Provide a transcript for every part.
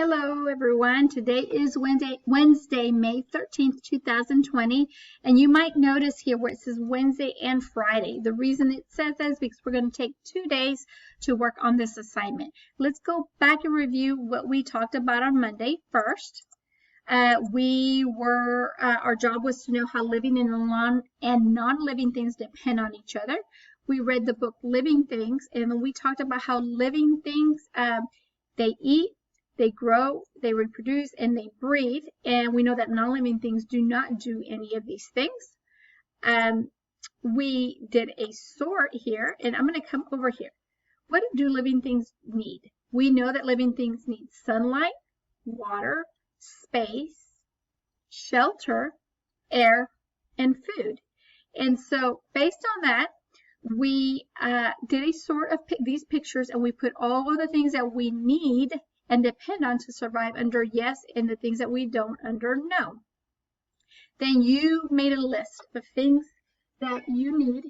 Hello, everyone. Today is Wednesday, May 13th, 2020. And you might notice here where it says Wednesday and Friday. The reason it says that is because we're going to take 2 days to work on this assignment. Let's go back and review what we talked about on Monday first. Our job was to know how living and non-living things depend on each other. We read the book Living Things, and we talked about how living things, they eat, they grow, they reproduce, and they breathe. And we know that non-living things do not do any of these things. We did a sort here, and I'm going to come over here. What do living things need? We know that living things need sunlight, water, space, shelter, air, and food. And so based on that, we did a sort of these pictures, and we put all of the things that we need and depend on to survive under yes, and the things that we don't under no. Then you made a list of things that you need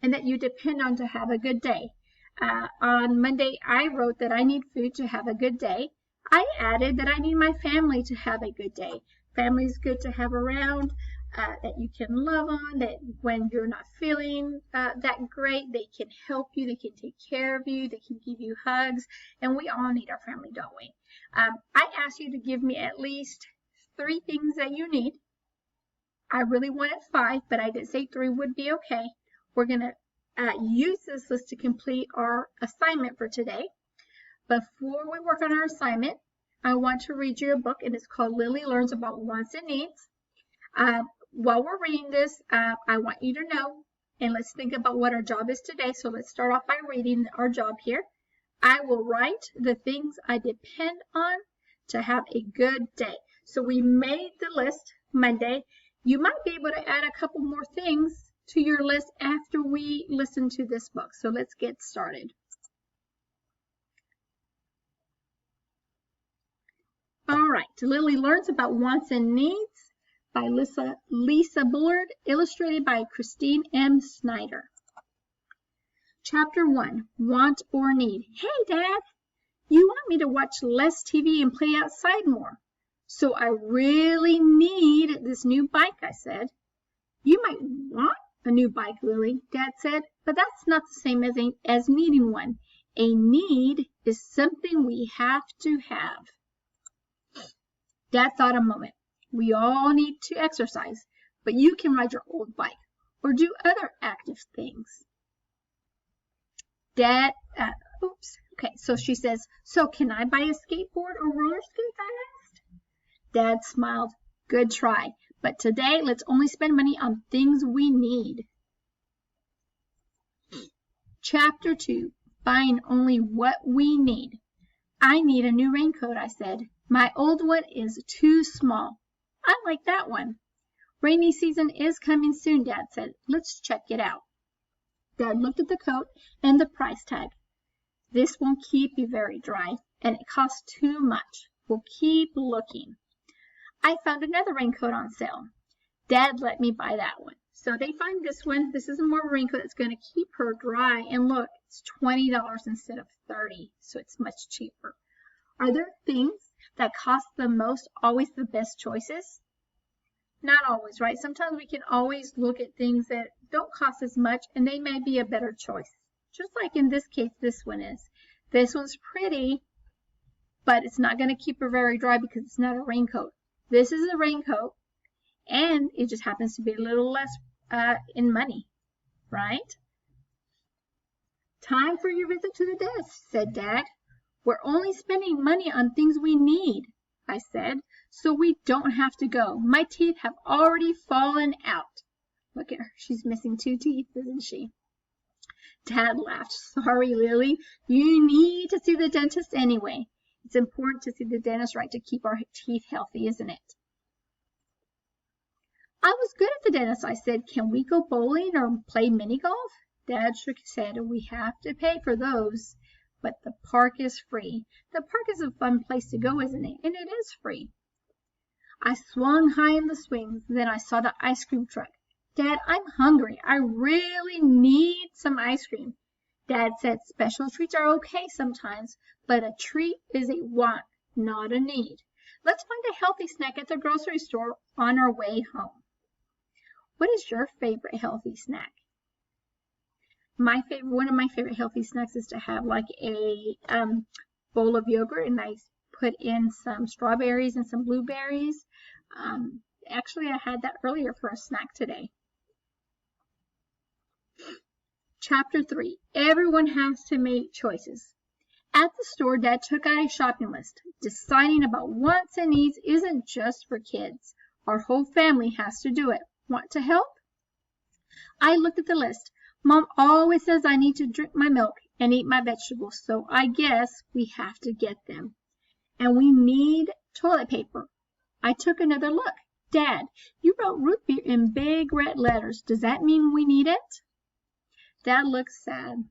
and that you depend on to have a good day. On Monday, I wrote that I need food to have a good day. I added that I need my family to have a good day. Family is good to have around, that you can love on, that when you're not feeling that great, they can help you, they can take care of you, they can give you hugs, and we all need our family, don't we? I asked you to give me at least 3 things that you need. I really wanted 5, but I did say 3 would be okay. We're going to use this list to complete our assignment for today. Before we work on our assignment, I want to read you a book, and it's called Lily Learns About Wants and Needs. While we're reading this, I want you to know, and let's think about what our job is today. So let's start off by reading our job here. I will write the things I depend on to have a good day. So we made the list Monday. You might be able to add a couple more things to your list after we listen to this book. So let's get started. All right, Lily Learns About Wants and Needs by Lisa Bullard, illustrated by Christine M. Snyder. Chapter 1, Want or Need. Hey, Dad, you want me to watch less TV and play outside more. So I really need this new bike, I said. You might want a new bike, Lily, Dad said, but that's not the same as needing one. A need is something we have to have. Dad thought a moment. We all need to exercise, but you can ride your old bike or do other active things. Dad, okay, so she says, so can I buy a skateboard or roller skates, I asked. Dad smiled. Good try, but today let's only spend money on things we need. Chapter 2, Buying Only What We Need. I need a new raincoat, I said. My old one is too small. I like that one. Rainy season is coming soon, Dad said. Let's check it out. Dad looked at the coat and the price tag. This won't keep you very dry, and it costs too much. We'll keep looking. I found another raincoat on sale. Dad let me buy that one. So they find this one. This is a more raincoat that's going to keep her dry. And look, it's $20 instead of $30, so it's much cheaper. Are there things that cost the most always the best choices? Not always, right? Sometimes we can always look at things that don't cost as much, and they may be a better choice. Just like in this case, this one is. This one's pretty, but it's not going to keep her very dry because it's not a raincoat. This is a raincoat, and it just happens to be a little less in money, right? Time for your visit to the desk, said Dad. We're only spending money on things we need, I said, so we don't have to go. My teeth have already fallen out. Look at her. She's missing 2 teeth, isn't she? Dad laughed. Sorry, Lily. You need to see the dentist anyway. It's important to see the dentist, right, to keep our teeth healthy, isn't it? I was good at the dentist, I said. Can we go bowling or play mini golf? Dad shook his head. We have to pay for those. But the park is free. The park is a fun place to go, isn't it? And it is free. I swung high in the swings. Then I saw the ice cream truck. Dad, I'm hungry. I really need some ice cream. Dad said special treats are okay sometimes, but a treat is a want. not a need. Let's find a healthy snack at the grocery store on our way home. What is your favorite healthy snack? One of my favorite healthy snacks is to have like a bowl of yogurt, and I put in some strawberries and some blueberries. Actually, I had that earlier for a snack today. Chapter 3. Everyone has to make choices. At the store, Dad took out a shopping list. Deciding about wants and needs isn't just for kids. Our whole family has to do it. Want to help? I looked at the list. Mom always says I need to drink my milk and eat my vegetables, so I guess we have to get them. And we need toilet paper. I took another look. Dad, you wrote root beer in big red letters. Does that mean we need it? Dad looked sad.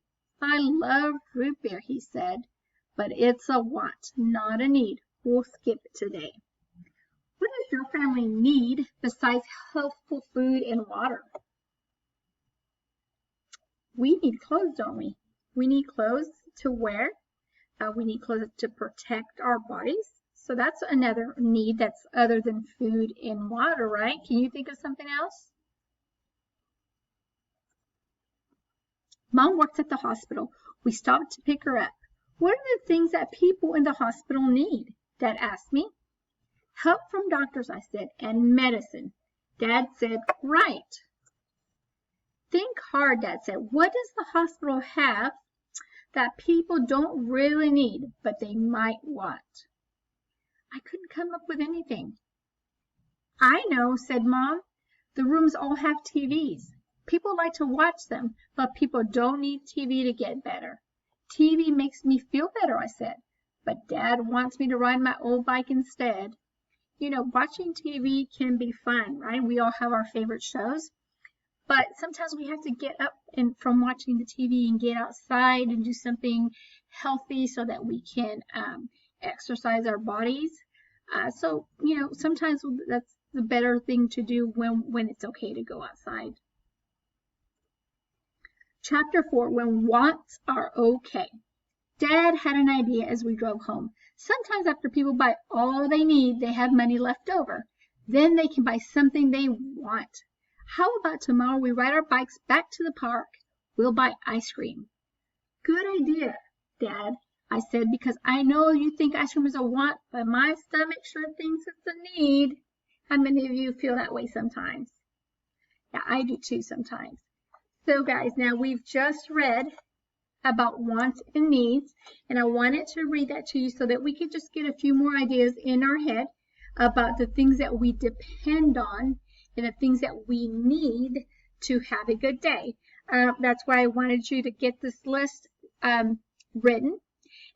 I love root beer, he said, but it's a want, not a need. We'll skip it today. What does your family need besides healthful food and water? We need clothes, don't we? We need clothes to wear. We need clothes to protect our bodies. So that's another need that's other than food and water, right? Can you think of something else? Mom works at the hospital. We stopped to pick her up. What are the things that people in the hospital need? Dad asked me. Help from doctors, I said, and medicine. Dad said, right. Think hard, Dad said. What does the hospital have that people don't really need, but they might want? I couldn't come up with anything. I know, said Mom. The rooms all have TVs. People like to watch them, but people don't need TV to get better. TV makes me feel better, I said, but Dad wants me to ride my old bike instead. You know, watching TV can be fun, right? We all have our favorite shows, but sometimes we have to get up from watching the TV and get outside and do something healthy so that we can exercise our bodies. So, you know, sometimes that's the better thing to do when it's okay to go outside. Chapter 4, when wants are okay. Dad had an idea as we drove home. Sometimes after people buy all they need, they have money left over. Then they can buy something they want. How about tomorrow we ride our bikes back to the park? We'll buy ice cream. Good idea, Dad, I said, because I know you think ice cream is a want, but my stomach sure thinks it's a need. How many of you feel that way sometimes? Yeah, I do too sometimes. So guys, now we've just read about wants and needs, and I wanted to read that to you so that we could just get a few more ideas in our head about the things that we depend on and the things that we need to have a good day. That's why I wanted you to get this list written.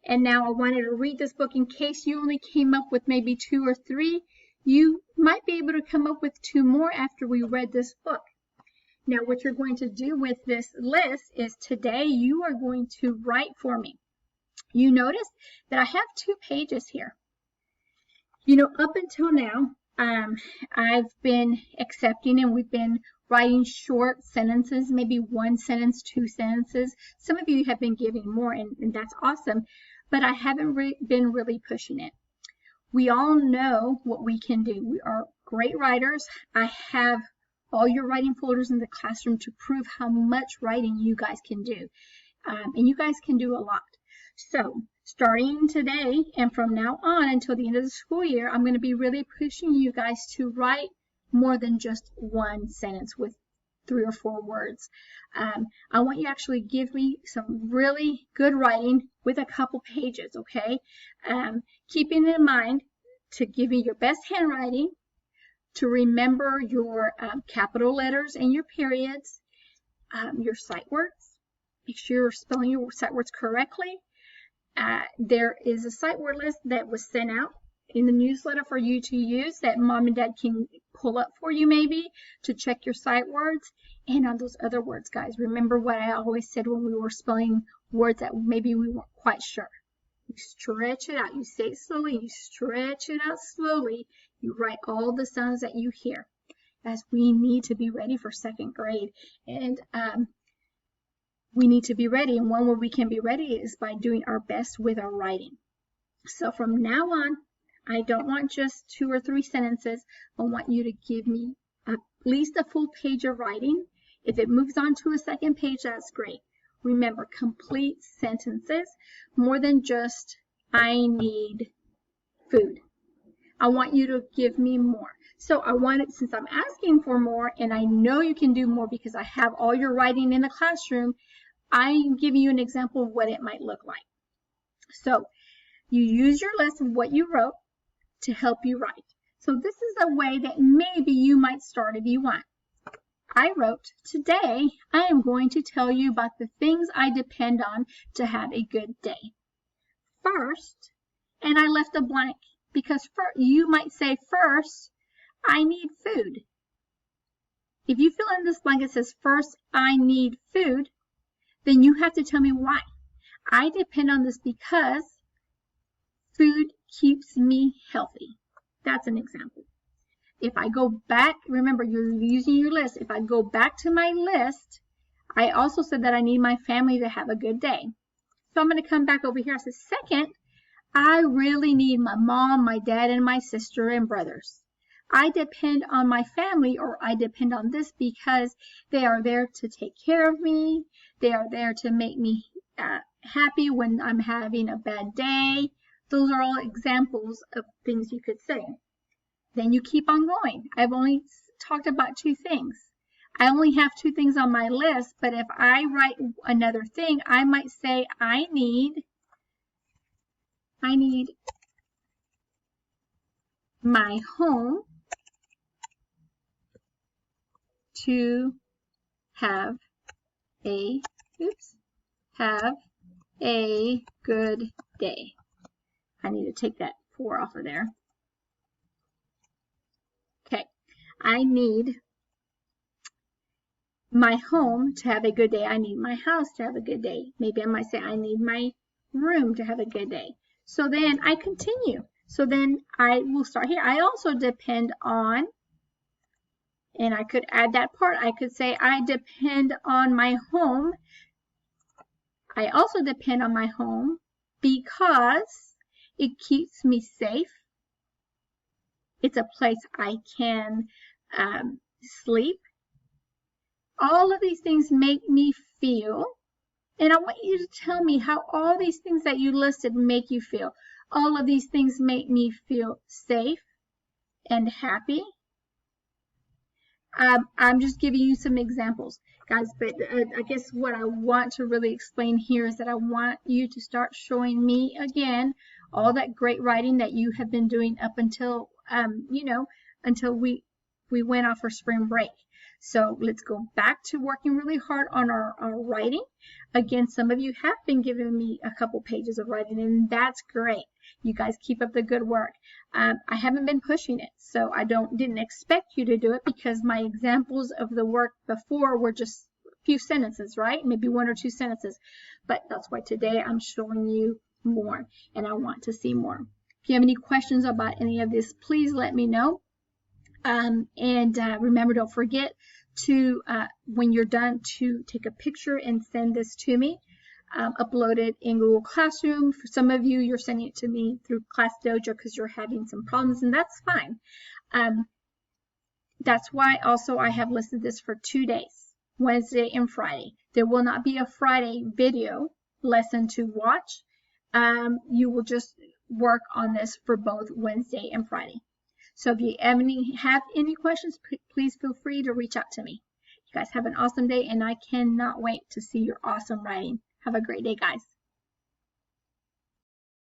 And now I wanted to read this book in case you only came up with maybe 2 or 3. You might be able to come up with 2 more after we read this book. Now, what you're going to do with this list is today you are going to write for me. You notice that I have 2 pages here. You know, up until now, I've been accepting and we've been writing short sentences, maybe 1 sentence, 2 sentences. Some of you have been giving more, and that's awesome, but I haven't been really pushing it. We all know what we can do. We are great writers. I have all your writing folders in the classroom to prove how much writing you guys can do. And you guys can do a lot. So starting today and from now on until the end of the school year, I'm going to be really pushing you guys to write more than just 1 sentence with 3 or 4 words. I want you to actually give me some really good writing with a couple pages, okay? Keeping in mind to give me your best handwriting, to remember your capital letters and your periods, your sight words. Make sure you're spelling your sight words correctly. There is a sight word list that was sent out in the newsletter for you to use that Mom and Dad can pull up for you maybe to check your sight words. And on those other words, guys, remember what I always said when we were spelling words that maybe we weren't quite sure. You stretch it out. You say it slowly. You stretch it out slowly. You write all the sounds that you hear, as we need to be ready for 2nd grade. And we need to be ready. And one way we can be ready is by doing our best with our writing. So from now on, I don't want just 2 or 3 sentences. I want you to give me at least a full page of writing. If it moves on to a second page, that's great. Remember, complete sentences, more than just, I need food. I want you to give me more. So I want it, since I'm asking for more, and I know you can do more because I have all your writing in the classroom, I'm giving you an example of what it might look like. So you use your list of what you wrote to help you write. So this is a way that maybe you might start if you want. I wrote, today I am going to tell you about the things I depend on to have a good day. First, and I left a blank because you might say first, I need food. If you fill in this blank that says first, I need food, then you have to tell me why. I depend on this because food keeps me healthy. That's an example. If I go back, remember you're using your list. If I go back to my list, I also said that I need my family to have a good day. So I'm going to come back over here. I said, second, I really need my mom, my dad, and my sister and brothers. I depend on my family, or I depend on this because they are there to take care of me. They are there to make me happy when I'm having a bad day. Those are all examples of things you could say. Then you keep on going. I've only talked about 2 things. I only have 2 things on my list, but if I write another thing, I might say I need my home to have a good day. I need to take that 4 off of there. Okay, I need my home to have a good day. I need my house to have a good day. Maybe I might say I need my room to have a good day. So then I continue. So then I will start here. I also depend on, and I could add that part. I could say I depend on my home. I also depend on my home because it keeps me safe. It's a place I can sleep. All of these things make me feel, and I want you to tell me how all these things that you listed make you feel. All of these things make me feel safe and happy. I'm just giving you some examples, guys, but I guess what I want to really explain here is that I want you to start showing me again all that great writing that you have been doing up until, until we went off for spring break. So let's go back to working really hard on our writing. Again, some of you have been giving me a couple pages of writing, and that's great. You guys keep up the good work. I haven't been pushing it, so I didn't expect you to do it because my examples of the work before were just a few sentences, right? Maybe 1 or 2 sentences. But that's why today I'm showing you more, and I want to see more. If you have any questions about any of this, please let me know. Remember, don't forget to, when you're done, to take a picture and send this to me. Upload it in Google Classroom. For some of you, you're sending it to me through ClassDojo because you're having some problems, and that's fine. That's why also I have listed this for 2 days, Wednesday and Friday. There will not be a Friday video lesson to watch. You will just work on this for both Wednesday and Friday. So if you have any questions, please feel free to reach out to me. You guys have an awesome day, and I cannot wait to see your awesome writing. Have a great day, guys.